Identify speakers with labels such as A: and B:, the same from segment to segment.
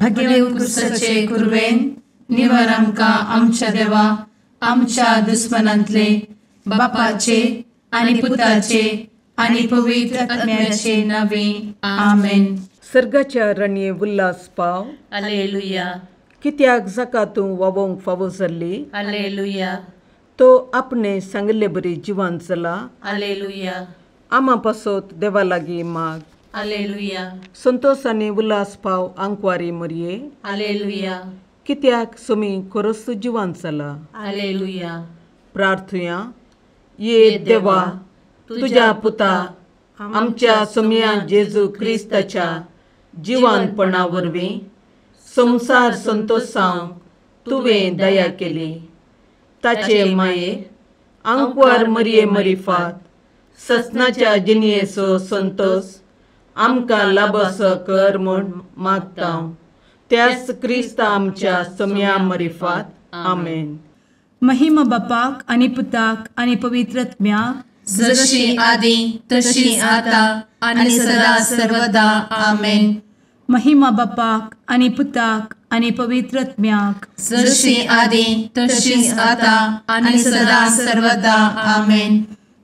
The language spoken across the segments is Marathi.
A: भगे उत्कृष्टाचे कुर्वेन निवार आमकां आमच्या देवा आमच्या दुस्मनांतले बापाचे आनी पुताचे आनी पवित्र आत्म्याचे नावे आमेन.
B: सर्गाच्या राणये उल्हास पाव.
C: हालेलुया
B: कित्याक जाका तूं वोवंक फावो जाल्ली.
C: हालेलुया
B: तो आपणे सांगले बरी जिवान चला.
C: हालेलुया
B: आमा पासोत देवा लागीं माग.
C: हालेलुया
B: संतोष आनी उल्हास पाव आंकवारी मरये.
C: हालेलुया
B: कित्याक सोमी खरोच जिवान चला.
C: हालेलुया.
B: प्रार्थुया. ये देवा तुझ्या पुता आमच्या सोम्या जेजू क्रिस्ताच्या जिवानपणा वरवीं संसार संतोषांक तुवें दया केली. ताचे माये आंकवार मरये मरिफात ससनाच्या जिनयेचो संतोष आमकां लाबसो कर म्हूण मागता. त्याच क्रिस्ता आमच्या सोम्या मरिफात. आमेन.
A: महिमा बापाक आनी पुताक आनी पवित्र आत्म्याक
C: जशी आदी तशी आता आणि सदा सर्वदा आमेन.
A: महिमा बापाक आनी पुताक आनी पवित्र आत्म्याक
C: जशी आदी तशीच आता आणि सदा सर्वदा आमेन.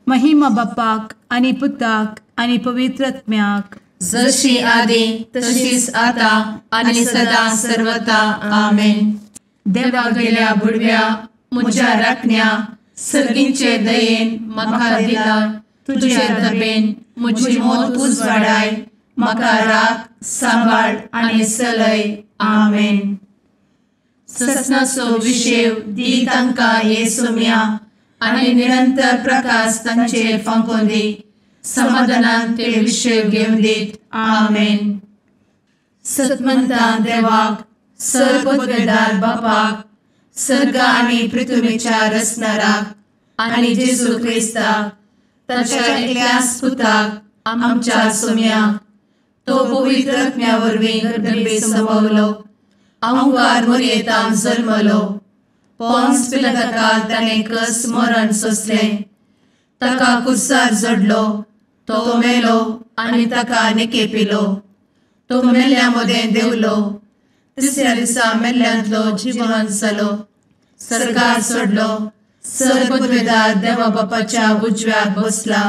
A: महिमा बापाक आनी पुताक आनी पवित्र आत्म्याक
C: जशी आदी तशीच आता आणि सदा सर्वदा आमेन.
A: देवा गेल्या बुडव्या म्हज्या राखण्या सर्गींचे दयेन म्हाका दिला. तुजे दबेन म्हजी मोत उजवाडाय. म्हाका राख सांबाळ आनी चलय. आमेन. ससनाचो विशेव दी तांकां ये सोम्या आनी निरंतर प्रकाश तांचेर फांकून दी. समाधानान ते विशेव घेवन दीत. आमेन. सतमंता देवाक सर्वपदवेदार बापाक सर्ग आनी पृथ्वीच्या रचणाराक आनी जेजू क्रिस्ताक ताच्या एकल्याच पुताक आमच्या सोम्याक तो पवित्र आत्म्या वरवीं गर्भे संभवलो. आंकवार मरयेंत जल्मलो. पोंस पिलाताकाल ताणें कस मरण सोंसलें. ताका कुर्सार जडलो. तो मेलो आनी ताका निकेपिलो. तो मेल्ल्या मदें देंवलो. तिसऱ्या दिसा मेल्ल्यांतलो जिवंत जालो. सर्गार चडलो. सर्वपदवेदार देवा बापाच्या उजव्याक बसला.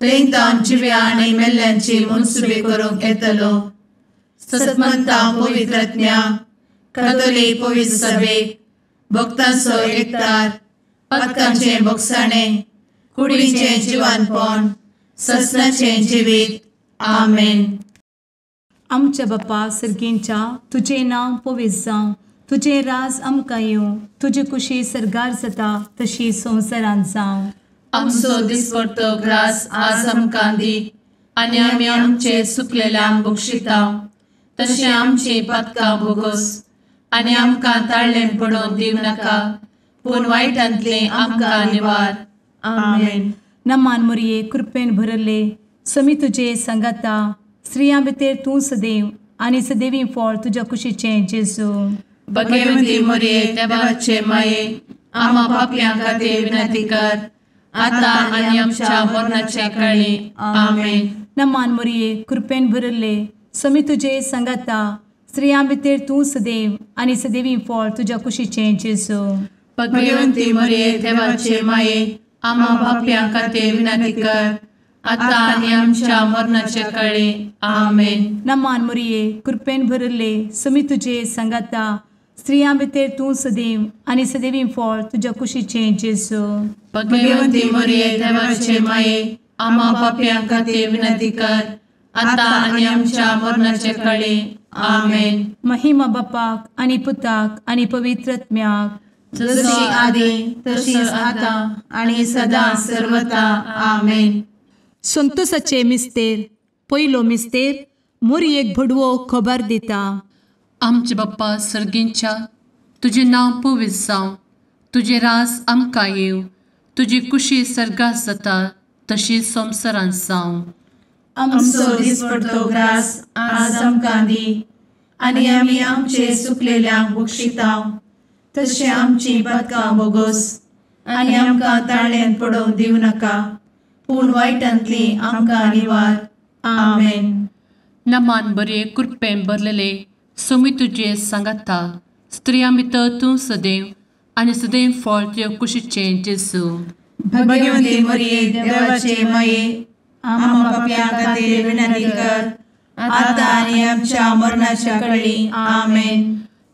A: थंय जिव्या आनी मेल्ल्यांची मनसुबी करूंक येतलो. सतमंता पवित्र आत्म्या कातोलीक पवित्र सभेक भक्तांचो एकठार पातकांचे भोगसाणें कुडीचें जिवानपण ससनाचें जिवीत. आमेन. आमच्या बापा सर्गींच्या तुजें नांव पवित्र जावं. तुजें राज आमकां येवं. तुजी कुशी सर्गार जाता तशी संवसारांत जावं.
C: आमचो दिसपडटो ग्रास आज आमकां दी आनी आमी आमचे चुकलेल्यांक बक्षिता. तशें आमची पातकां भोगोस आनी आमकां ताळ्ळें पडोवन दिवं नाका पूण वायटांतले आमकां निवार. आमेन.
A: नमान मरये कृपेन भरले समी तुजे संगाता. स्त्रियां भितर तूं सदैव आनी सदैवी फळ तुज्या कुशीचें जेजू.
C: भगवंती मरये देवाचे माये आमा पापयां खातीर विनंती कर आता आनी आमच्या मरणाच्या काळी. आमेन.
A: नमान मरये कृपेन भरले समी तुजे संगाता. स्त्रियां भितर तूं सदैव आनी सदैवी फळ तुज्या कुशीचें जेजू.
C: भगवंती मरये देवाचे माये आमा पापयां खातीर विनंती कर आता आनी आमच्या मरणाच्या काळी. आमेन.
A: नमान मरये कृपेन भरले समी तुजे संगाता. स्त्रियां भितर तूं सदैव आनी सदैवी फळ तुज्या कुशीचें जेजू.
C: भगवंती मरये देवाचे माये आमा पापयां खातीर विनंती कर आता आनी आमच्या मरणाच्या काळी. आमेन.
A: महिमा बापाक आनी पुताक आनी पवित्र आत्म्याक
C: जशी आदी तशीच आता आणि सदा सर्वदा. आमेन.
A: संतोषाचे मिस्तेर. पयलो मिस्तेर मरयेक भडवो खबर दिता.
D: आमचे बाप्पा सर्गींच्या तुजें नांव पवित्र जावं. तुजें राज आमकां येवं. तुजी कुशी सर्गास जाता तशी संवसारांत जावं.
C: आमचो दिसपडटो ग्रास आज आमकां दी आनी आमी आमचे चुकलेल्यांक बक्षिता. तशें आमची पातकां भोगोस आनी आमकां ताळ्ळेंत पडोवन दिवं नाका पूण वायटांतली आमकां निवार. आमेन.
D: नमान बरे कृपेन भरलेले सोमी तुझे सांगाता स्त्रियां भितर तूं सदैव आनी सदैव फळ तुझ्या कुशीचें जेजू.
C: भगवंती मरिये देवाचे माये आम्हा पाप्यां खातीर विनंती कर आता आनी आमच्या मरणाच्या काळी आमेन.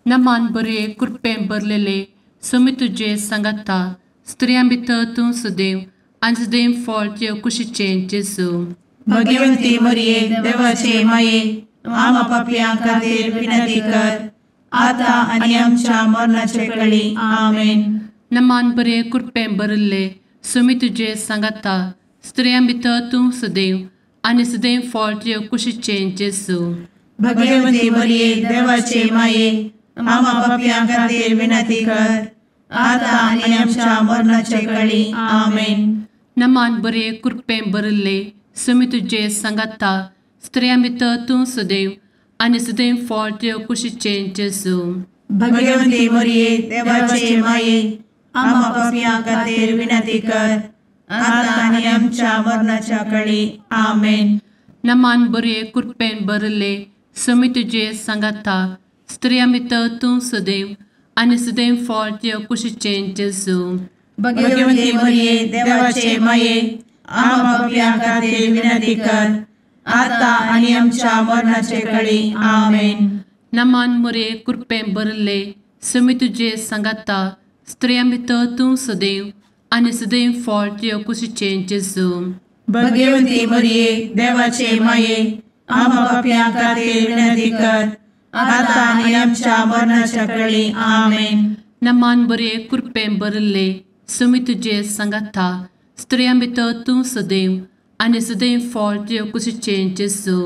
D: नमान बरे कृपेन भरलेले सोमी तुझे सांगाता स्त्रियां भितर तूं सदैव आनी सदैव फळ तुझ्या कुशीचें जेजू.
C: भगवंती मरिये देवाचे माये आम्हा पाप्यां खातीर विनंती कर आता आनी आमच्या मरणाच्या काळी आमेन.
D: नमान बरे कृपेन भरले सोमी तुझे सांगाता स्त्रियां भितर तूं सदैव आनी सदैव फळ तुझ्या कुशीचें जेजू.
C: भगवंती मरिये देवाचे माये आम्हा पाप्यां खातीर विनंती कर आता आनी आमच्या मरणाच्या काळी आमेन.
D: नमान बरे कृपेन भरले सोमी तुझे सांगाता स्त्रियां भितर तूं सदैव आनी सदैव फळ तुझ्या कुशीचें जेजू.
C: भगवंती मरिये देवाचे माये आम्हा पाप्यां खातीर विनंती कर आता आनी आमच्या मरणाच्या काळी आमेन.
D: नमान बरे कृपेन भरले सोमी तुझे सांगाता स्त्रियां भितर तूं सदैव आनी सदैव फळ तुझ्या कुशीचें जेजू.
C: भगवंती मरिये देवाचे माये आम्हा पाप्यां खातीर विनंती कर आता आनी आमच्या मरणाच्या काळी आमेन.
D: नमान बरे कृपेन भरले सोमी तुझे सांगाता स्त्रियां भितर तूं सदैव आनी सदैव फळ तुझ्या कुशीचें जेजू.
C: भगवंती मरिये देवाचे माये आम्हा पाप्यां खातीर विनंती कर आता आनी आमच्या मरणाच्या काळी आमेन.
D: नमान बरे कृपेन भरले सोमी तुझे सांगाता स्त्रियां भितर तूं सदैव आनी सदैव फळ तुझ्या कुशीचें जेजू.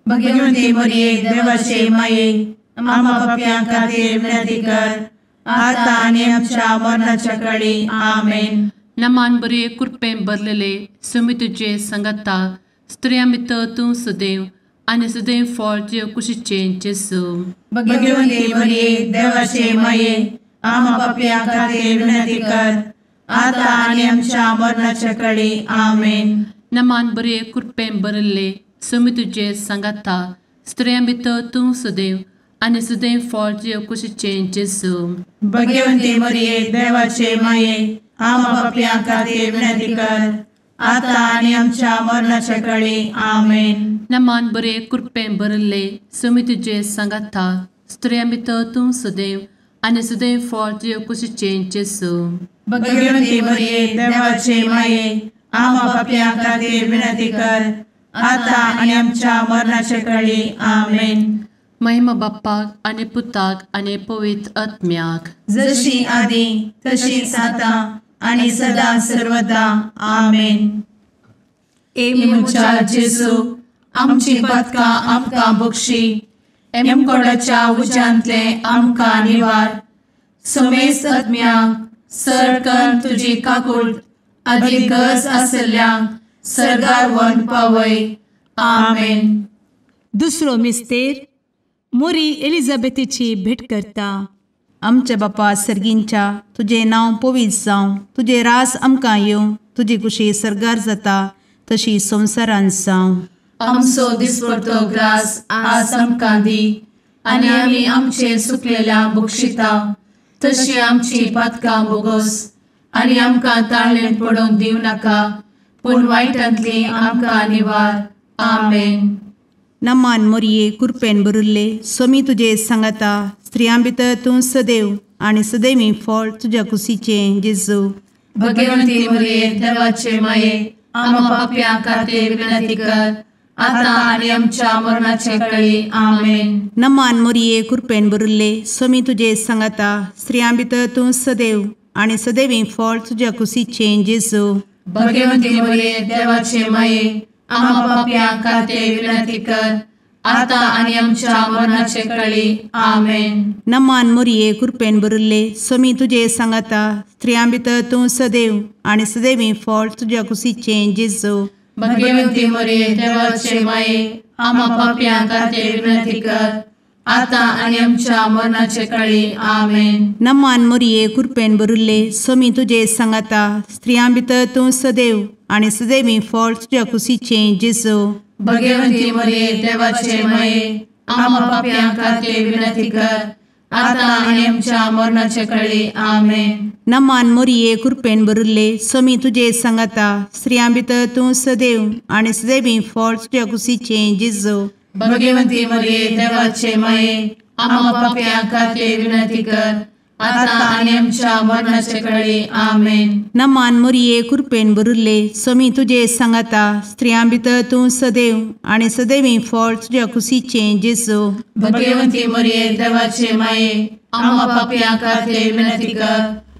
C: भगवंती मरिये देवाचे माये आम्हा पाप्यां खातीर विनंती कर आता आनी आमच्या मरणाच्या काळी आमेन.
D: नमान बरे कृपेन भरलेले सोमी तुझे सांगाता स्त्रियां भितर तूं सदैव आनी सदैव फळ तुझ्या कुशीचें जेजू.
C: भगवंती मरिये देवाचे माये आम्हा पाप्यां खातीर विनंती कर आता आनी आमच्या मरणाच्या काळी आमेन.
D: नमान बरे कृपेन भरले सोमी तुझे सांगाता स्त्रियां भितर तूं सदैव आनी सदैव फळ तुझ्या कुशीचें जेजू.
C: भगवंती मरिये देवाचे माये आम्हा पाप्यां खातीर विनंती कर आता आनी आमच्या मरणाच्या काळी आमेन.
D: नमान बरे कृपेन भरले सोमी तुझे सांगाता स्त्रियां भितर तूं सदैव आनी सदैव फळ तुझ्या कुशीचें जेजू.
C: भगवंती मरिये देवाचे माये आम्हा पाप्यां खातीर विनंती कर आता आनी आमच्या मरणाच्या काळी आमेन.
D: महिमा बाप्पाक आनी पुताक आनी पवित्र आत्म्याक
C: जशी आदी तशीच आता आनी सदा सर्वदा आमेन. मुचा जेजू आमची पदकां आमकां बक्षी एमकोडाच्या उज्यांतले आमकां निवार. समेस्त आत्म्यांक सरकन तुजी काकूट आदी गरज आसल्ल्यांक सरगार व्हरून पावय. आमेन.
A: दुसरो मिस्तेर मोरी एलिझाबेथीची भेट करता.
B: आमच्या बापा सर्गींच्या तुझे नांव पवित्र जावं, तुझे रास आमकां येवं, तुजी कुशी सरगार जाता तशी संवसारांत जावं.
C: आमचो दिसपडटो ग्रास आज आमकां दी आनी आमी आमचे सुकलेल्यांक बक्षिता तशी आमची पातकां बोगोस आनी आमकां ताळ्ळेन पडोवंक दिवं नाका पूण वायटांतली आमकां निवार. आमेन.
B: नमान मोरये कृपेन भरिल्ले सोमी तुजे सांगाता स्त्रियां भितर तूं सदैव आनी सदैवी फळ तुज्या कुशीचें जेजू.
C: भगवंती मरिये देवाचे माये आम्हा पाप्यां खातीर विनंती कर आता आनी आमच्या मरणाचे काळी. आमेन.
B: नमान मोरये कृपेन भरिल्ले सोमी तुजे सांगाता स्त्रियां भितर तूं सदैव आनी सदैवी फळ तुज्या कुशीचें जेजू.
C: भगवंती मरिये देवाचे माये आम्हा पाप्यां खातीर विनंती कर आता आनी आमच्या मरणाचे काळी. आमेन.
B: नमान मोरये कृपेन भरिल्ले सोमी तुजे सांगाता स्त्रियां भितर तूं सदैव आनी सदैवी फळ तुज्या कुशीचें जेजू.
C: भगवंती मरिये देवाचे माये आम्हा पाप्यां खातीर विनंती कर आता आनी आमच्या मरणाचे काळी. आमेन.
B: नमान मोरये कृपेन भरिल्ले सोमी तुजे सांगाता स्त्रियां भितर तूं सदैव आनी सदैवी फळ तुज्या कुशीचें जेजू.
C: भगवंती मरिये देवाचे माये आम्हा पाप्यां खातीर विनंती कर, आता आनी आमच्या मरणाचे काळी. आमेन.
B: नमान मोरये कृपेन भरिल्ले समी तुजे सांगाता स्त्रियां भितर तूं सदैव आनी सदैवी फळ तुज्या कुशीचे जेजू.
C: भगवंती मरिये देवाचे माये, आम्हा पाप्यां खातीर विनंती कर, आता आनी आमच्या मरणाचे काळी. आमेन.
B: नमान मोरये कृपेन भरिल्ले समी तुजे सांगाता स्त्रियां भितर तूं सदैव आनी सदैवी फळ तुज्या कुशीचे जेजू.
C: भगवंती मरिये देवाचे माये, आम्हा पाप्यां खातीर विनंती कर,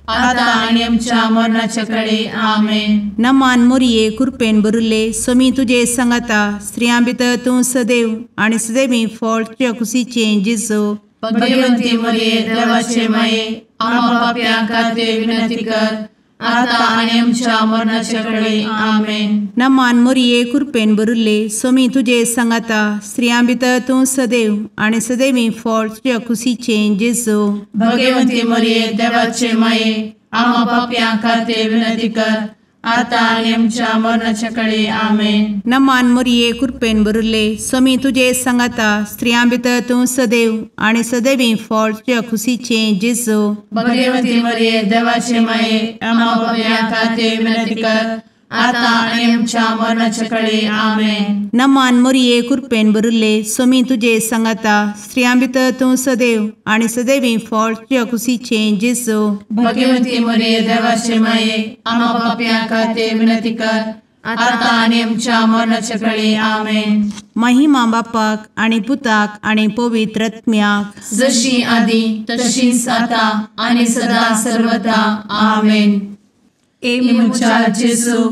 C: आता आनी आमच्या मरणाचे काळी. आमेन.
B: नमान मोरये कृपेन भरिल्ले समी तुजे सांगाता स्त्रियां भितर तूं सदैव आनी सदैवी फळ तुज्या कुशीचे जेजू.
C: भगवंती मरिये देवाचे माये, आम्हा पाप्यां खातीर विनंती कर, आता आनी आमच्या मरणाचे काळी. आमेन.
B: नमान मोरये कृपेन भरिल्ले समी तुजे सांगाता स्त्रियां भितर तूं सदैव आनी सदैवी फळ तुज्या कुशीचे जेजू.
C: भगवंती मरिये देवाचे माये, आम्हा पाप्यां खातीर विनंती कर, आता आनी आमच्या मरणाचे काळी. आमेन.
B: नमान मोरये कृपेन भरिल्ले समी तुजे सांगाता स्त्रियां भितर तूं सदैव आनी सदैवी फळ तुज्या कुशीचे जेजू.
C: भगवंती मरिये देवाचे माये, आम्हा पाप्यां खातीर विनंती कर, आता आनी आमच्या मरणाचे काळी. आमेन.
B: नमान मोरये कृपेन भरिल्ले समी तुजे सांगाता स्त्रियां भितर तूं सदैव आनी सदैवी फळ तुज्या कुशीचे जेजू.
C: भगवंती मरिये देवाचे माये, आम्हा पाप्यां खातीर विनंती कर, आता आनी आमच्या मरणाचे काळी. आमेन.
B: महिमा बापाक आनी पुताक आनी पवित्र आत्म्याक,
C: जशी आदी तशीच आता आनी सदा सर्वदा. आमेन. एमच्या जेजू,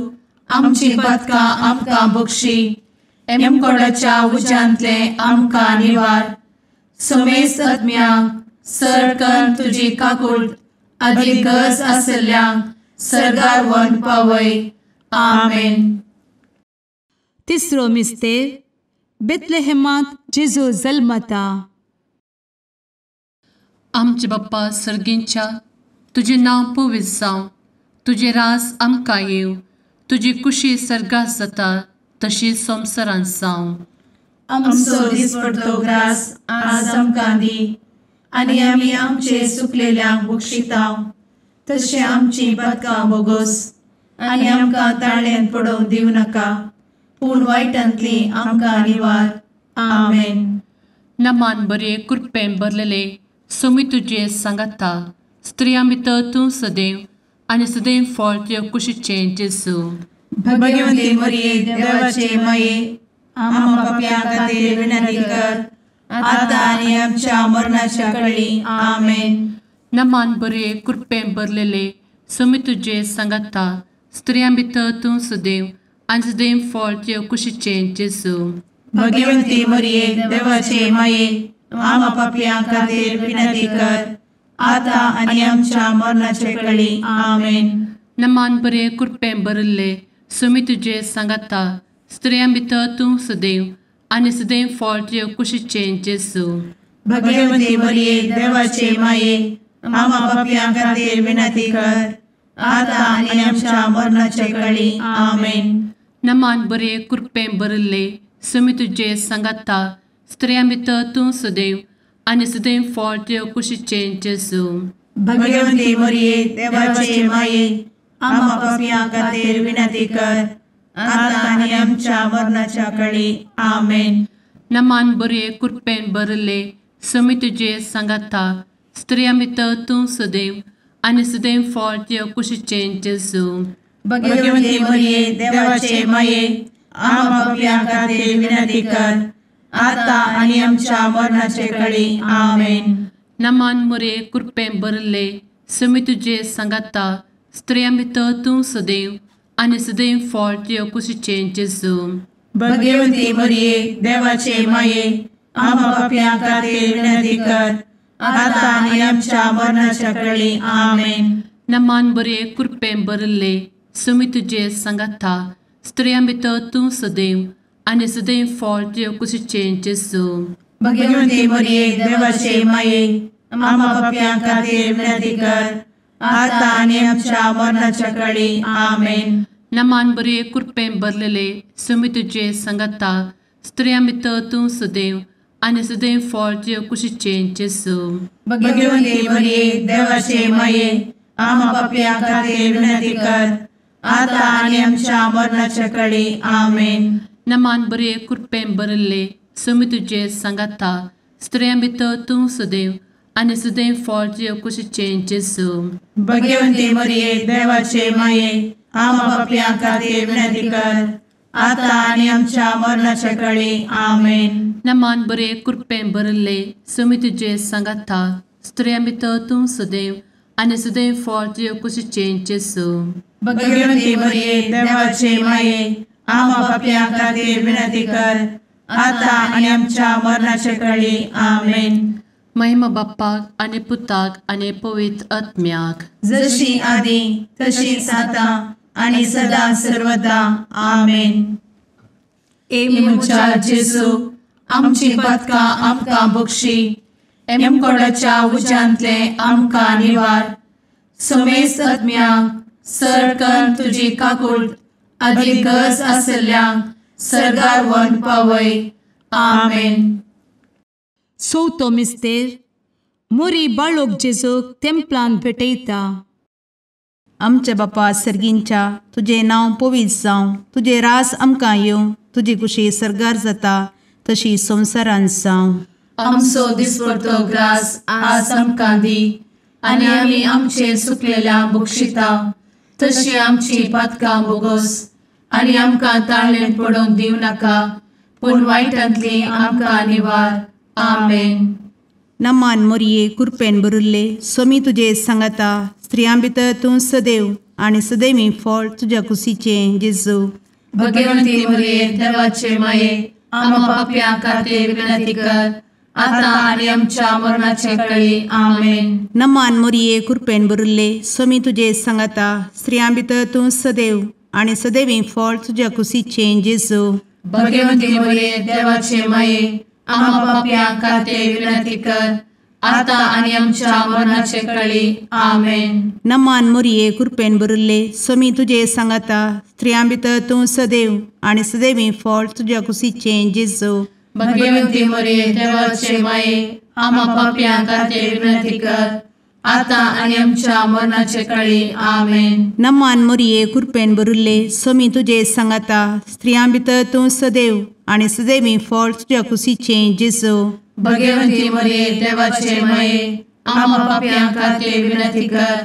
C: आमची पदकां आमकां बक्षी, एमकोडाच्या उज्यांतले आमकां निवार. समेस्त आत्म्यांक सडकन तुजी काकूट अदीक गरज आसल्ल्यांक सर्गार व्हरून पावय. आमेन.
A: तिसरो मिस्तेर बेतलेहेमांत जेजू जल्मता.
D: आमचे बाप्पा सर्गींच्या, तुजें नांव पवित्र जावं, तुजें रास आमकां येव, तुजी कुशी सर्गास जाता तशीच संवसारांत जावं.
C: आमचो दिसपडटो ग्रास आज आमकां दी, आनी आमी आमचे चुकलेल्यांक बक्षितांव, तशें आमची पदकां बोगोस आनी आमकां ताळ्यान पडोवंक दिवं नाका, पूण वायटांतली आमकां निवार. आमेन.
D: नमान बरे कृपेन भरलेले समी तुजे सांगाता स्त्रियां भितर तूं सदैव आनी सदैव फळ तुज्या कुशीचे जेजू.
C: भगवंती मरिये देवाचे माये, आम्हा पाप्यां खातीर विनंती कर, आता आनी आमच्या मरणाच्या काळी. आमेन.
D: नमान बरे कृपेन भरलेले समी तुजे सांगाता स्त्रियां भितर तूं सदैव आनी सदैव फळ तुज्या कुशीचे जेजू.
C: भगवंती मरिये देवाचे माये, आम्हा पाप्यां खातीर विनंती कर, आता आनी आमच्या मरणाचे काळी. आमेन.
D: नमान बरे कृपेन भरले समी तुजे सांगाता स्त्रियां भितर तूं सदैव आनी सदैव फळ तुज्या कुशीचे जेजू.
C: भगवंती मरिये देवाचे माये, आम्हा पाप्यां खातीर विनंती कर, आता आनी आमच्या मरणाचे काळी. आमेन.
D: नमान बरे कृपेन भरले समी तुजे सांगाता स्त्रियां भितर तूं सदैव आनी सदैव फळ तुज्या कुशीचे जेजू.
C: भगवंती मरिये देवाचे माये, आम्हा पाप्यां खातीर विनंती कर, आता आनी आमच्या मरणाच्या काळी. आमेन.
D: नमान बरे कृपेन भरले समी तुजे सांगाता स्त्रियां भितर तूं सदैव आनी सदैव फळ तुज्या कुशीचे जेजू.
C: भगवंती मरिये देवाचे माये, आम्हा पाप्यां खातीर विनंती कर, आता आनी आमच्या मरणाचे काळी. आमेन.
D: नमान बरे कृपेन भरले समी तुजे सांगाता स्त्रियां भितर तूं सदैव आनी सदैव फळ तुज्या कुशीचे जेजू.
C: भगवंती मरिये देवाचे माये, आम्हा पाप्यां खातीर विनंती कर, आता आनी आमच्या मरणाच्या काळी. आमेन.
D: नमान बरे कृपेन भरले समी तुजे सांगाता स्त्रियां भितर तूं सदैव आनी सदैव फळ तुज्या कुशीचे जेजू.
C: भगवंती मरिये देवाचे माये, आम्हा पाप्यां खातीर विनंती कर, आता आनी आमच्या मरणाच्या काळी. आमेन.
D: नमान बरे कृपेन भरलेले समी तुजे सांगाता स्त्रियां भितर तूं सदैव आनी सदैव फळ तुजे कुशीचें जेजू.
C: भगवंते मरिये देवाचे माये आम्हा पापयां खातीर विनंती कर आता आनी आमच्या मरणाच्या काळी आमेन.
D: नमान बरे कृपेन भरिल्ले समी तुजे सांगाता स्त्रियां भितर तूं सदैव आनी सदैव फळ तुजे कुशीचें जेजू.
C: भगवंते मरिये देवाचे माये आम्हा पापयां खातीर विनंती कर आता आनी आमच्या मरणाच्या काळी आमेन.
D: नमान बरे कृपेन भरिल्ले समी तुजे सांगाता स्त्रियां भितर तूं सदैव आनी सदैव फळ तुजे कुशीचें जेजू.
C: भगवंते मरिये देवाचे माये आम्हा पापयां खातीर विनंती कर आता आनी आमच्या मरणाच्या काळी आमेन.
D: महिमा बाप्पाक आनी पुताक आनी पवित्र आत्म्याक
C: जशी आदी तशीच आता आनी सदा सर्वदा आमेन. मुचा जेजू आमची पदकां आमकां बक्षी एमकोडाच्या उज्यांतले आमकां निवार. समेस्त आत्म्यांक सरकन तुजी काकूट अधिक गरज आसल्यांक सरगार व्हरून पावय. आमेन.
A: चवथो मिस्तेर मोरी बाळोक जेजूक तेंपलान भेटयता.
B: आमचे बापा सर्गींच्या तुझे नांव पवित्र जावं, तुझे रास आमकां येवं, तुजी कुशी सरगार जाता तशी संवसारांत जावं.
C: आमचो दिसपडटो ग्रास आज आमकां दी आनी आमी आमचे सुकलेल्यांक बक्षिता तशी आमची पातकां बोगोस आनी आमकां ताळ्ळेन पडोवन दिवं नाका पूण वायटांतली आमकां निवार. आमेन.
B: नमान मोरये कृपेन भरिल्ले समी तुजे सांगाता स्त्रियां भितर तूं सदैव आनी सदैवी फळ तुज्या कुशीचें जेजू.
C: भगवंती मरिये देवाचे माये आम्हा पापयां खातीर विनंती कर आता आनी आमच्या मरणाचे काळी आमेन.
B: नमान मोरये कृपेन भरिल्ले समी तुजे सांगाता स्त्रियां भितर तूं सदैव आनी सदैवी फळ तुज्या कुशीचें जेजू.
C: भगवंती मरिये देवाचे माये आम्हा पापयां खातीर विनंती कर आता आनी आमच्या मरणाचे काळी आमेन.
B: नमान मोरये कृपेन भरिल्ले समी तुजे सांगाता स्त्रियां भितर तूं सदैव आनी सदैवी फळ तुज्या कुशीचें जेजू.
C: भगवंती मरिये देवाचे माये आम्हा पापयां खातीर विनंती कर आता आनी आमच्या मरणाचे काळी आमेन.
B: नमान मोरये कृपेन भरिल्ले समी तुजे सांगाता स्त्रियां भितर तूं सदैव आनी सदैवी फळ तुज्या कुशीचें जेजू.
C: भगवंती मरिये देवाचे माये आम्हा पापयां खातीर विनंती कर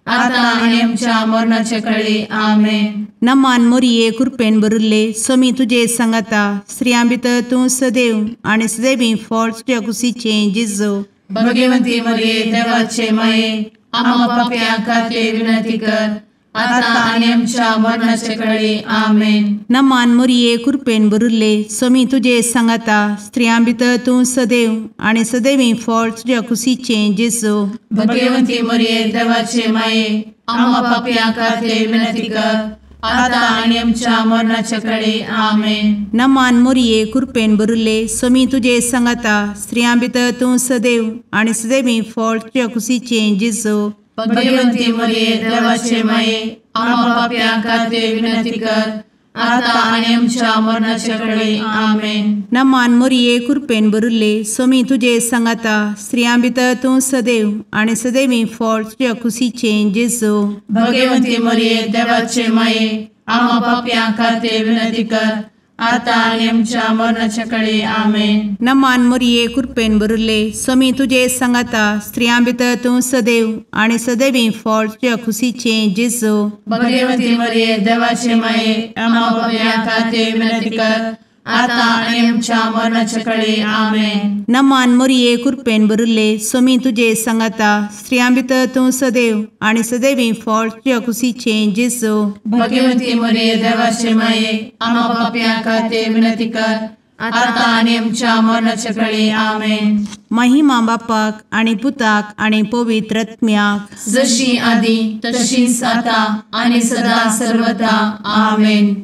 C: आता आनी आमच्या मरणाचे काळी आमेन.
B: नमान मोरये कृपेन भरिल्ले समी तुजे सांगाता स्त्रियां भितर तूं सदैव आनी सदैवी फळ तुज्या कुशीचें जेजू.
C: भगवंती मरिये देवाचे माये आम्हा पापयां खातीर विनंती कर आता आनी आमच्या मरणाचे काळी आमेन.
B: नमान मोरये कृपेन भरिल्ले समी तुजे सांगाता स्त्रियां भितर तूं सदैव आनी सदैवी फळ तुज्या कुशीचें जेजू.
C: भगवंती मरिये देवाचे माये आम्हा पापयां खातीर विनंती कर आता आनी आमच्या मरणाचे काळी आमेन.
B: नमान मोरये कृपेन भरिल्ले समी तुजे सांगाता स्त्रियां भितर तूं सदैव आनी सदैवी फळ तुज्या कुशीचें जेजू.
C: भगवंती मरिये देवाचे माये आम्हा पापयां खातीर विनंती कर आता आनी आमच्या मरणाचे काळी आमेन.
B: नमान मोरये कृपेन भरिल्ले समी तुजे सांगाता स्त्रियां भितर तूं सदैव आनी सदैवी फळ तुज्या कुशीचें जेजू.
C: भगवंती मरिये देवाचे माये आम्हा पापयां खातीर विनंती कर आता आनी आमच्या मरणाचे काळी आमेन.
B: नमान मोरये कृपेन भरिल्ले समी तुजे सांगाता स्त्रियां भितर तूं सदैव आनी सदैवी फळ तुज्या कुशीचें जेजू.
C: भगवंती मरिये देवाचे माये आम्हा पापयां खातीर विनंती कर आता आनी आमच्या मरणाचे काळी आमेन.
B: नमान मोरये कृपेन भरिल्ले समी तुजे सांगाता स्त्रियां भितर तूं सदैव आनी सदैवी फळ तुज्या कुशीचें जेजू.
C: भगवंती मरिये देवाचे माये आम्हा पापयां खातीर विनंती कर आता आनी आमच्या मरणाचे काळी आमेन.
B: महिमा बापाक आनी पुताक आनी पवित्र आत्म्याक
C: जशी आदी तशीच आता आनी सदा सर्वदा आमेन.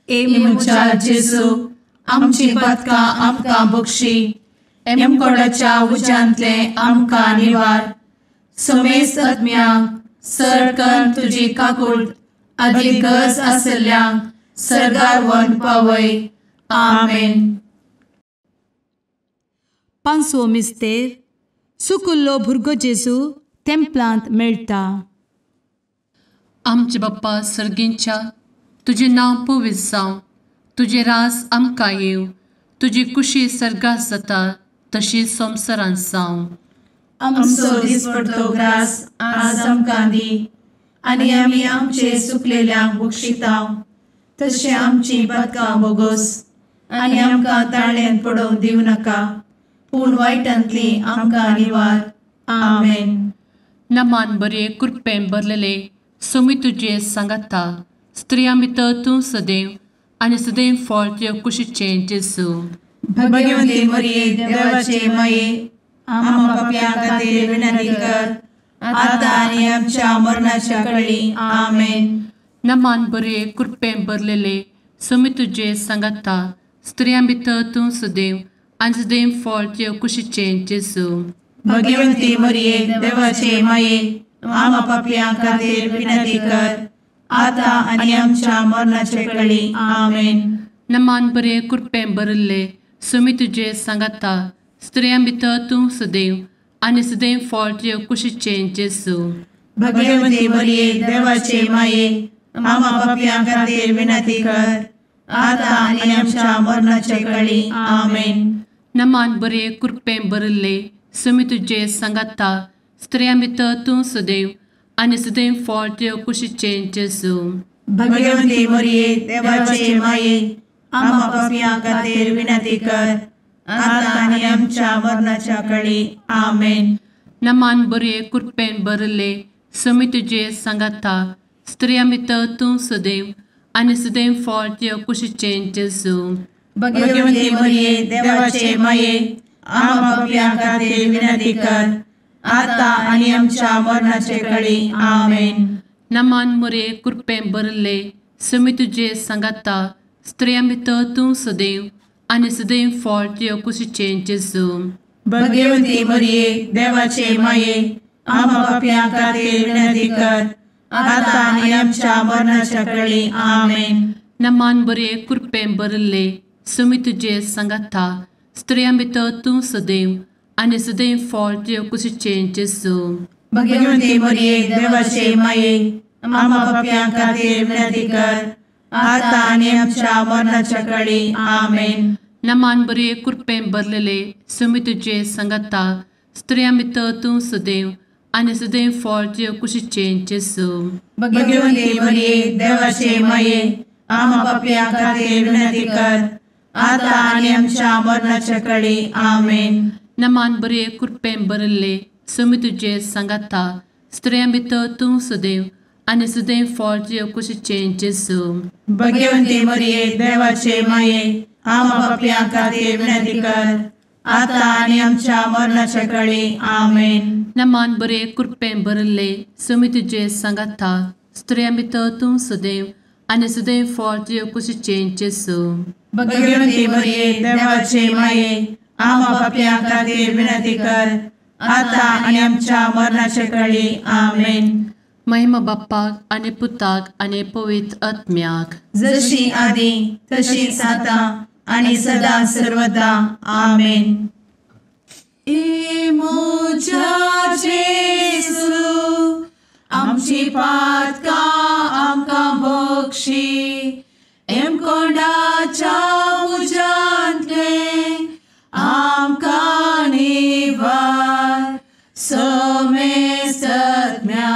C: मुचा जेजू आमची पदकां आमकां बक्षी एमकोडाच्या उज्यांतले आमकां निवार. समेस्त आत्म्यांक सरकन तुजी काकूट अधिक गरज आसल्यांक सरगार व्हरून पावय. आमेन.
A: 500 मिस्तेर सुकुल्लो भुरगो जेजू तेंपलांत मेळटा.
D: आमचे बाप्पा सर्गींच्या, तुझे नांव पवित्र जावं, तुझे रास आमकां येव, तुजी कुशी सर्गास जाता तशी संवसारांत जावं.
C: आमचो दिसपडटो ग्रास आज आमकां दी, आनी आमी आमचे सुकलेल्यांक बक्षितांव. तशें आमची पदकां बोगोस आनी आमकां ताळ्यान पडोवंक दिवं नाका, पूण वायटांतली आमकां निवार. आमेन.
D: नमान बरे कृपेन भरलेले सोमी तुजे सांगाता, स्त्रियां भितर तूं सदैव आनी सदैव फळ तुज्या कुशीचें जेजू.
C: भगवंती मरिये देवाचे माये, आमकां पाप्यां खातीर विनंती कर, आतां आनी आमच्या मरणाच्या काळी. आमेन.
D: नमान बरे कृपेन भरलेले सोमी तुजे सांगाता, स्त्रियां भितर तूं सदैव आनी सदैव फळ तुज्या कुशीचें जेजू.
C: भगवंती मरिये देवाचे माये, आमकां पाप्यां खातीर विनंती कर, आतां आनी आमच्या मरणाचे काळी. आमेन.
D: नमान बरे कृपेन भरले सोमी तुजे सांगाता, स्त्रियां भितर तूं सदैव आनी सदैव फळ तुज्या कुशीचें जेजू.
C: भगवंती मरिये देवाचे माये, आमकां पाप्यां खातीर विनंती कर, आतां आनी आमच्या मरणाचे काळी. आमेन.
D: नमान बरे कृपेन भरले सोमी तुजे सांगाता, स्त्रियां भितर तूं सदैव आनी सदैव फळ तुज्या कुशीचें जेजू.
C: भगवंती मरिये देवाचे माये, आमकां पाप्यां खातीर विनंती कर, आतां आनी आमच्या मरणाच्या काळी. आमेन.
D: नमान बरे कृपेन भरले सोमी तुजे सांगाता, स्त्रियां भितर तूं सदैव आनी सदैव फळ तुज्या कुशीचें जेजू.
C: भगवंती मरिये देवाचे माये, आमकां पाप्यां खातीर विनंती कर, आतां आनी आमच्या मरणाचे काळी. आमेन.
D: नमान बरे कृपेन भरले सोमी तुजे सांगाता, स्त्रियां भितर तूं सदैव आनी सदैव फळ तुज्या कुशीचें जेजू.
C: भगवंती मरिये देवाचे माये, आमकां पाप्यां खातीर विनंती कर, आतां आनी आमच्या मरणाच्या काळी. आमेन.
D: नमान बरे कृपेन भरले सोमी तुजे सांगाता, स्त्रियां भितर तूं सदैव आनी सदैव फळ तुज्या कुशीचें जेजू.
C: भगवंती मरिये देवाचे माये, आमकां पाप्यां खातीर विनंती कर, आतां आनी आमच्या मरणाच्या काळी. आमेन.
D: नमान बरे कृपेन भरलेले सोमी तुजे सांगाता, स्त्रियां भितर तूं सदैव आनी सदैव फळ तुज्या कुशीचें जेजू.
C: भगवंती मरिये देवाचे माये, आमकां पाप्यां खातीर विनंती कर, आतां आनी आमच्या मरणाच्या काळी. आमेन.
D: नमान बरे कृपेन भरले सोमी तुजे सांगाता, स्त्रियां भितर तूं सदैव आनी सदैव फळ तुज्या कुशीचें जेजू.
C: भगवंती मरिये देवाचे माये, आमकां पाप्यां खातीर विनंती कर, आतां आनी आमच्या मरणाच्या काळी. आमेन.
D: नमान बरे कृपेन भरले सोमी तुजे सांगाता, स्त्रियां भितर तूं सदैव आनी सदैव फळ तुज्या कुशीचें जेजू.
C: भगवंती मरिये देवाचे माये, आमकां पाप्यां खातीर विनंती कर, आतां आनी आमच्या मरणाच्या काळी. आमेन.
D: महिमा बाप्पाक आनी पुताक आनी पवित्र आत्म्याक,
C: जशी आदी तशीच आतां आनी सदां सर्वदा. आमेन. मोच्या जेजू, आमची पातकां आमकां बक्षी, कोंडाच्या उजांतले आमकां निवार. सोमे सत्म्या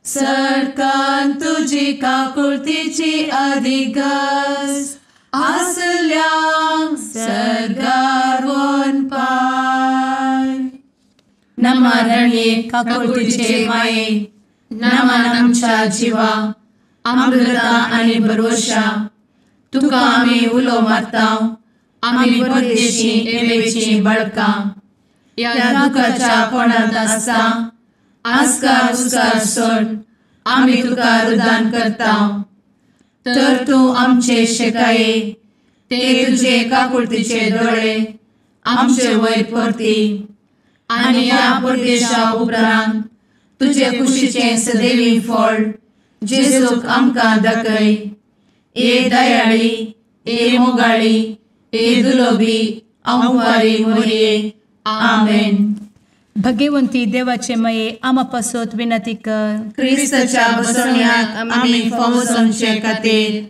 C: सडकान तुजी काकुळतीची अधिगस, आसल्यांक सर्गार वन पाय. नमारणे काकुळतीचे माये, नमान आमच्या जिवा, अमृता आनी भरवशा, तुका आमी उलो मारतांव. आमी परदेशी येवेची बळकां, या दुखाच्या कोणांत आसता, आस्कार उस्कार सोड, आमी तुका रुदान करतांव. तर तूं आमचे शेकाये, ते तुजे काकुळतीचे दोळे आमचे वयर परती. आनी या परदेशा उपरांत तुजे कुशीचें सदैवी फळ जेजूक आमकां दाखय. ए दयाळी, ए मोगाळी, ए दुलोबी अंवारी मोरये आमेन.
A: भगवंती देवाचे माये आमा पासत विनंती कर.
C: क्रिस्ताच्या बसवण्याक आमी फावो समचे खातीर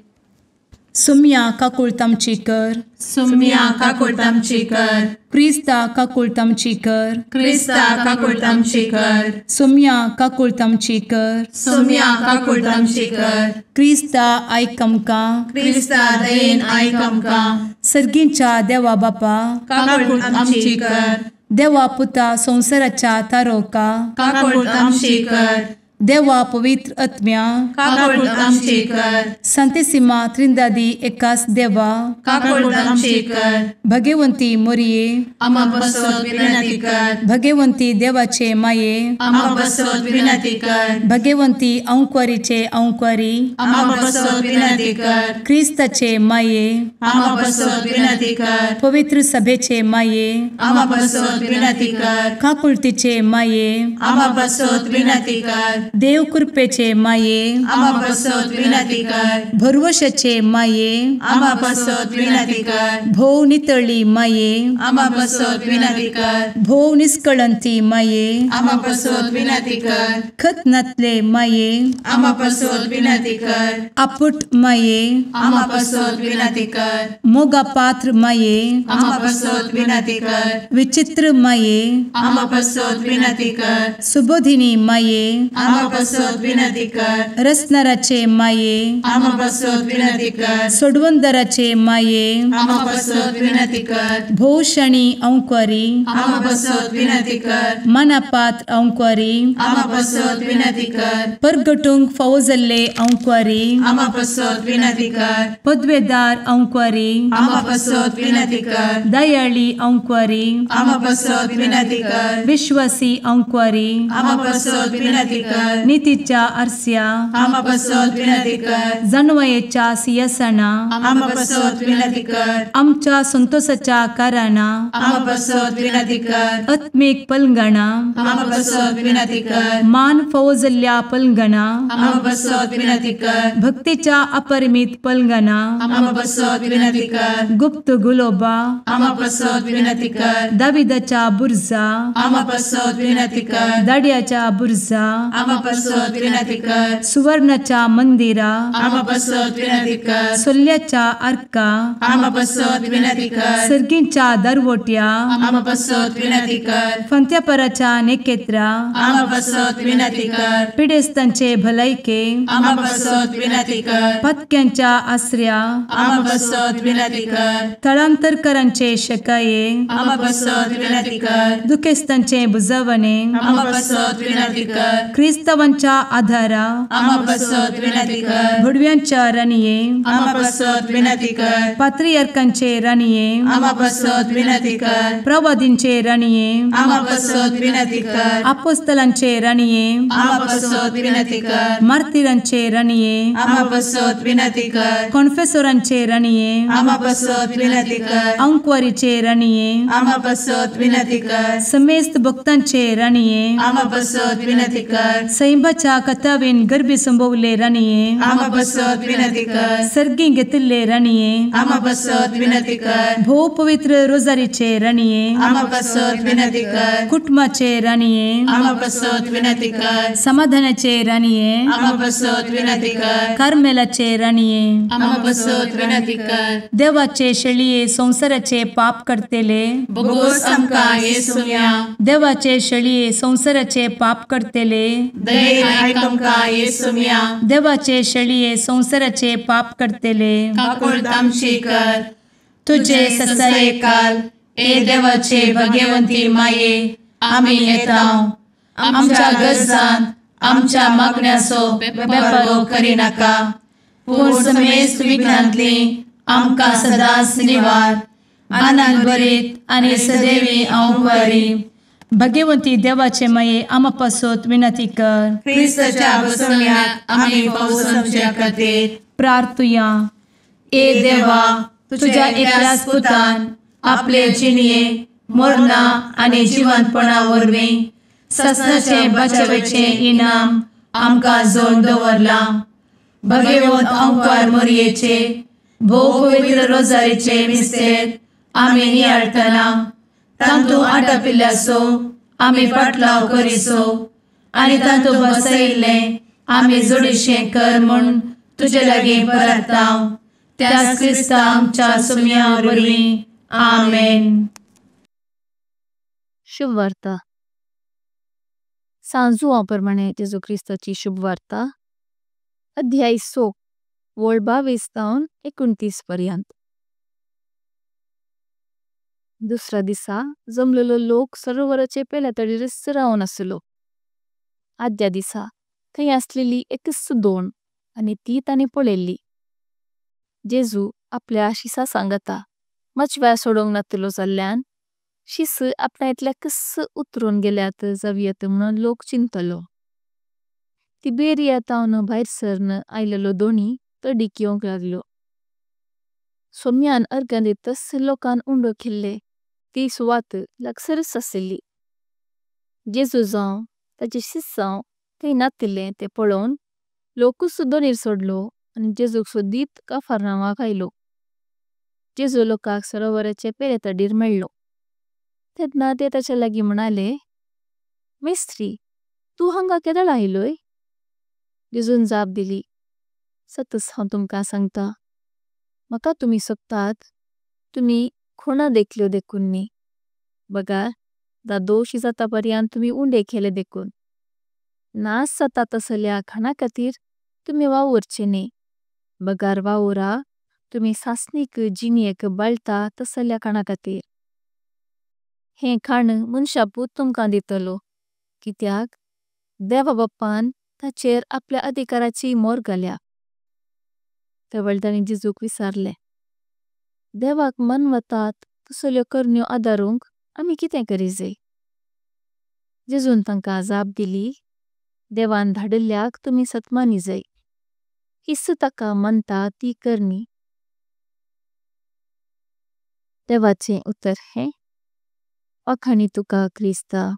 A: सुम्या काकूळ तामची कर.
C: सुम्या काकूळ तामची कर.
A: क्रिस्ता काकूळ तामची कर.
C: क्रिस्ता काकूळ तामची कर.
A: सुम्या काकूळ तामची कर.
C: सुम्या काकूळ तामची कर.
A: क्रिस्ता आयक आमकां.
C: क्रिस्ता दयेन आयक आमकां.
A: सर्गींच्या देवा बापा
C: काकूळ तामची कर.
A: देवा पुता संसाराच्या तारोका
C: काकूळ तामची कर.
A: देवा पवित्र आत्म्या
C: काकूळ तामची कर.
A: सांतेसिमा त्रिंदादी एकाच देवा
C: काकूळ तामची कर.
A: भगवंती मोरये
C: आमा बसवत विनंती कर.
A: भगवंती देवाचे माये
C: आमा बसवत विनंती कर.
A: भगवंती अंकुरीचे अंकुरी
C: आमा बसवत विनंती कर.
A: क्रिस्ताचे माये
C: आमा बसवत विनंती कर.
A: पवित्र सभेचे माये
C: आमा बसवत विनंती कर.
A: काकुळतीचे माये
C: आमा बसवत विनंती कर.
A: देव कृपेचे माये
C: आमा बसवत विनंती कर.
A: भरवशाचे माये
C: आमा बसवत विनंती कर.
A: भोव नितळी माये
C: आमा बसवत विनंती कर.
A: भोव निष्कळंती माये
C: आमा बसवत विनंती कर.
A: खतनातले माये
C: आमा बसवत विनंती कर.
A: आपुट माये
C: आमा बसवत विनंती कर.
A: मोगा पात्र माये
C: आमा बसवत विनंती कर.
A: विचित्र माये
C: आमा बसवत विनंती कर.
A: सुबोधिनी माये
C: आमा बसवत विनंती कर.
A: रसनाराचे माये
C: आमा बसवत विनंती कर.
A: सोडवंदराचे माये
C: आमा बसवत विनंती कर.
A: भोषणी अंकुरी
C: आमा बसवत विनंती कर.
A: मनापात्र अंकुरी
C: आमा बसवत विनंती कर.
A: परगटूंक फौजल्ले अंकुरी
C: आमा बसवत विनंती कर.
A: पदवेदार अंकुरी
C: आमा बसवत विनंती कर.
A: दयाळी अंकुरी
C: आमा बसवत विनंती कर.
A: विश्वासी अंकुरी
C: आमा बसवत विनंती कर.
A: नीतीच्या आरस्या
C: आमा बसवत विनंती कर.
A: जणवयेच्या सिंहासना
C: आमा बसवत विनंती कर.
A: आमच्या संतोषाच्या कारणा
C: आमा बसवत विनंती कर.
A: आत्मिक पलंगणा
C: आमा बसवत विनंती कर.
A: मान फौजल्ल्या पलंगणा
C: आमा बसवत विनंती कर.
A: भक्तीच्या अपरिमित पलंगणा
C: आमा बसवत विनंती कर.
A: गुप्त गुलोबा
C: आमा बसवत विनंती कर.
A: दाविदाच्या बुर्जा
C: आमा बसवत विनंती कर.
A: दाड्याच्या बुर्जा
C: आमा बसवत विनंती कर.
A: सुवर्णाच्या मंदिरा
C: आमा बसवत विनंती कर.
A: सोल्याच्या अर्का
C: आमा बसवत विनंती कर.
A: सर्गींच्या दरवोट्या
C: आमा बसवत विनंती कर.
A: फंत्यापराच्या नेकेत्रा
C: आमा बसवत विनंती कर.
A: पिडेस्तांचे भलायके
C: आमा बसवत विनंती कर.
A: पथक्यांच्या आश्रया
C: आमा बसवत विनंती कर.
A: स्थळांतरकरांचे शकाये
C: आमा बसवत विनंती कर.
A: दुखेस्तांचे बुजावणे
C: आमा बसवत विनंती कर.
A: ख्रिस्तवांच्या आधारा
C: आमा बसवत विनंती कर.
A: भडव्यांच्या राणीये
C: आमा बसवत विनंती कर.
A: पात्रियार्कांचे राणीये
C: आमा बसवत विनंती कर.
A: प्रवादींचे राणीये
C: आमा बसवत विनंती कर.
A: अपोस्तलांचे राणीये
C: आमा बसवत विनंती कर.
A: मार्तिरांचे राणीये
C: आमा बसवत विनंती कर.
A: कॉन्फेसोरांचे राणीये
C: आमा बसवत विनंती कर.
A: अंकुरीचे राणीये
C: आमा बसवत विनंती कर.
A: समेस्त भक्तांचे राणीये
C: आमा बसवत विनंती कर.
A: सैंबाच्या कथावेन गर्भी संभवले राणीये
C: आमा बसवत विनंती कर.
A: सर्गी घेतले राणीये
C: आमा बसवत विनंती कर.
A: भो पवित्र रोजारीचे राणीये
C: आमा बसवत विनंती कर.
A: कुटुंबाचे राणीये
C: आमा बसवत विनंती कर.
A: समाधानाचे राणीये
C: आमा बसवत विनंती कर.
A: कार्मेलाचे राणीये
C: आमा बसवत विनंती कर.
A: देवाचे शेळिये संसाराचे पाप करतेले
C: बगोस आमकां येसुया.
A: देवाचे शेळिये संसाराचे पाप करतेले
C: दयेन आयक आमकां येसुया.
A: देवाचे शेळिये संसाराचे पाप करतेले
C: काकूळ तामची कर.
A: तुझे ससाये
C: काल ए देवाचे भगवंती माये आमी येताव. आमच्या गरजांत आमच्या मागण्याचो बेपारो करिनाका. पूण समेस्त विघ्नांतली आमकां सदांच निवार. आनंद भरीत आनी सदैवी अंकुरी.
A: भगवंती देवाचे माये आमा पासत विनंती कर.
C: क्रिस्ताच्या बसवण्याक आमी फावो समच्या खातीर
A: प्रार्थुया.
C: ए देवा तुझ्या एकल्याच पुतान आपले जिणये मरणा आनी जिवंतपणा वरवीं ससनाचे बचावेचे इनाम आमकां जोड दवरला. भगवंत अंकार मोरयेचे भोव पवित्र रोजारीचे मिस्तेर आमी नियाळटना तांतू आटपिल्ल्यासो आमी पाटलाव करिसो आनी तांतू बसयिल्ले आमी जोडिशें कर म्हूण तुजे लागीं परतांव. त्याच क्रिस्ता आमच्या सुमया वरवीं. आमेन.
E: शुभ वार्ता. सांजुआ प्रमाणे जेजू क्रिस्ताची शुभ वार्ता अध्याय 6 वळ 22 तावन 29 पर्यंत. दुसऱ्या दिसा जमलेलो लोक सरोवराचे पेल्या तडीर रावन आसलो. आदल्या दिसा थंय आसलेली एकच दोण आनी ती तांणी पळयल्ली. जेजू आपल्या शिसा सांगता मचव्या सोडोंक नातलो जाल्ल्यान शिस आपल्या इतल्या कस उतरून गेल्यात जावयेत म्हणून लोक चिंतलो. तिबेरिया तावन भायर सरन आयलेलो दोणी तडीक येवंक लागलो. सोम्यान अर्घ दितस लोकान उंडो खेल्ले ती सुवात लागसरच आसली. जेजू जावं ताचे शिसांव थंय नातिल्ले ते पळोवन लोकूच दोणीर सोडलो आनी जेजूक सोदीत कफरनावाक आयलो. जेजू लोकांक सरोवराचे पेले तडीर मेळ्ळो. तेन्ना ते ताचे लागीं म्हणाले, मेस्त्री, तू हांगा केदळ आयलोय? जेजून जाप दिली, सतस हांव तुमकां सांगता, म्हाका तुमी सोबतात तुमी खुणा देखल्यो देखून न्ही. बगार दोशी जाता पर्यंत तुमी उंडे केले देखून. नास जाता तसल्या खाणा खातीर तुमी वावुरचे न्ही. बगार वावुरा तुमी सासणीक जिणयेक बाळता तसल्या खाणा खातीर. हें खाण मनशापूत तुमकां दितलो, कित्याक देवा बापान ताचेर आपल्या अधिकाराची मोर घाल्या. तेवळ तांणी जेजूक विचारले, देवाक मानवतात तसल्यो करण्यो आदारूंक आमी कितें करी जाय? जेजून तांकां जाप दिली, देवान धाडिल्ल्याक तुमी सतमानी जाय. हिस्स ताका मानता ती करणी. देवाचें उत्तर हें, वाखाणी तुका क्रिस्ता.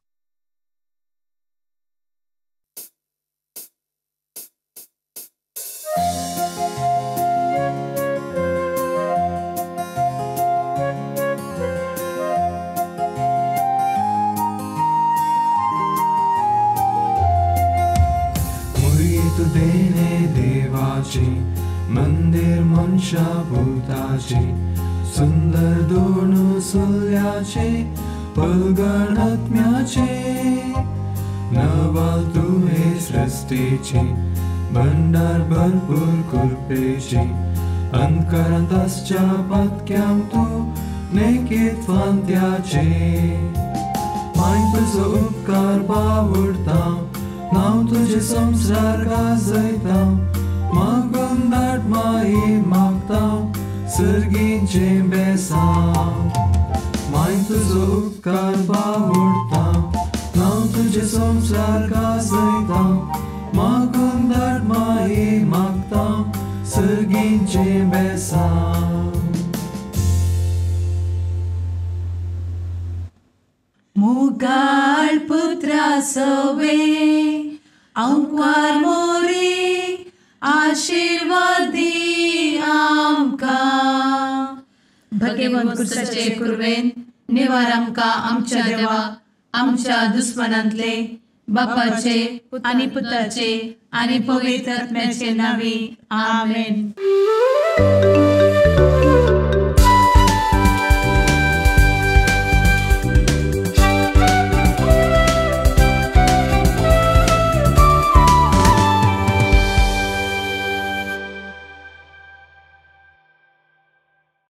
F: मुळीत देणे देवाचे मंदिर मनशा भूताचे सुंदर दोन सोल्याचे पलगण आत्म्याचे नवाल तुहे सृष्टीचे भंडार भरपूर कृपेचे अंतकरंताच्या पातक्याम तू नेकीत फांत्याचे माय तुजो उपकार बावुरता नाव तुझे संसार गाजयता मागून दाट माई मागता सर्गीचे बेसांव माय तुजो उपकार बावुरता नाव तुझे संसार गाजयता मागून दाट माई मागता सर्गीचे बेसांव.
C: मुगाळ पुत्रा सवे अंकवार मोरी आशीर्वाद दी आमकां. भगवंत कुर्साचे कुरवेन निवार आमकां आमच्या देवा आमच्या दुस्मनांतले बापाचे आनी पुताचे आनी पवित्र आत्म्याचे नावी. आमेन.